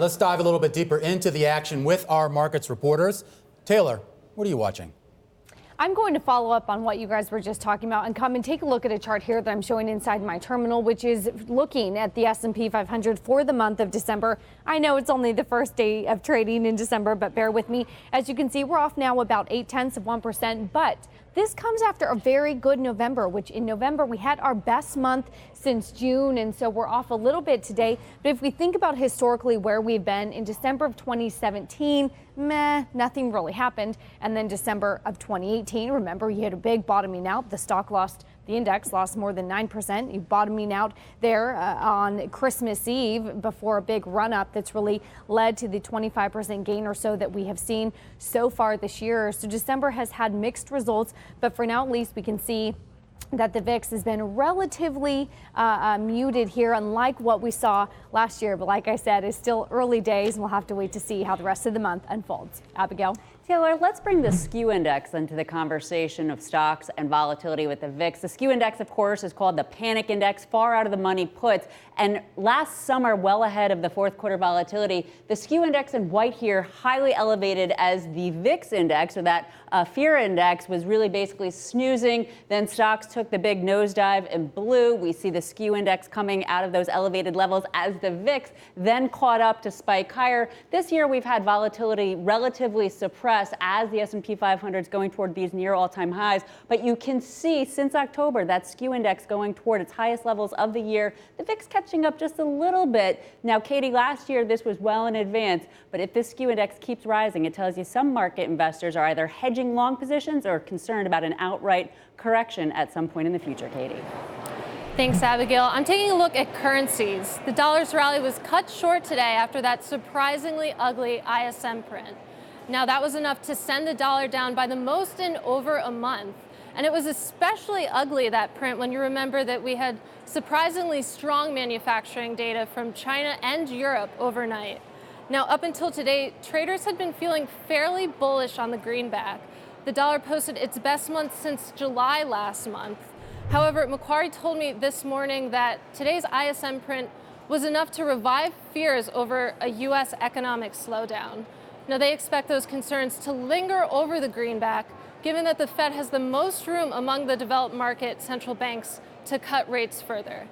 Let's dive a little bit deeper into the action with our markets reporters. Taylor, what are you watching? I'm going to follow up on what you guys were just talking about and come and take a look at a chart here that I'm showing inside my terminal, which is looking at the S&P 500 for the month of December. I know it's only the first day of trading in December, but bear with me. As you can see, we're off now about 0.8%, but this comes after a very good November, which in November we had our best month since June, and so we're off a little bit today. But if we think about historically where we've been in December of 2017, nothing really happened. And then December of 2018, remember, you had a big bottoming out. The index lost more than 9%. You bottoming out there on Christmas Eve before a big run up that's really led to the 25% gain or so that we have seen so far this year. So December has had mixed results, but for now at least we can see that the VIX has been relatively muted here, unlike what we saw last year. But like I said, it's still early days, and we'll have to wait to see how the rest of the month unfolds. Abigail? Taylor, let's bring the SKEW index into the conversation of stocks and volatility with the VIX. The SKEW index, of course, is called the panic index, far out of the money puts. And last summer, well ahead of the fourth quarter volatility, the SKEW index in white here, highly elevated as the VIX index, or that fear index, was really basically snoozing. Then stocks took the big nosedive in blue. We see the SKEW index coming out of those elevated levels as the VIX then caught up to spike higher. This year, we've had volatility relatively suppressed as the S&P 500 is going toward these near all-time highs. But you can see since October that SKEW index going toward its highest levels of the year. The VIX catching up just a little bit. Now, Katie, last year this was well in advance. But if this SKEW index keeps rising, it tells you some market investors are either hedging long positions or concerned about an outright correction at some point in the future. Katie. Thanks, Abigail. I'm taking a look at currencies. The dollar's rally was cut short today after that surprisingly ugly ISM print. Now, that was enough to send the dollar down by the most in over a month. And it was especially ugly, that print, when you remember that we had surprisingly strong manufacturing data from China and Europe overnight. Now, up until today, traders had been feeling fairly bullish on the greenback. The dollar posted its best month since July last month. However, Macquarie told me this morning that today's ISM print was enough to revive fears over a U.S. economic slowdown. Now, they expect those concerns to linger over the greenback, given that the Fed has the most room among the developed market central banks to cut rates further.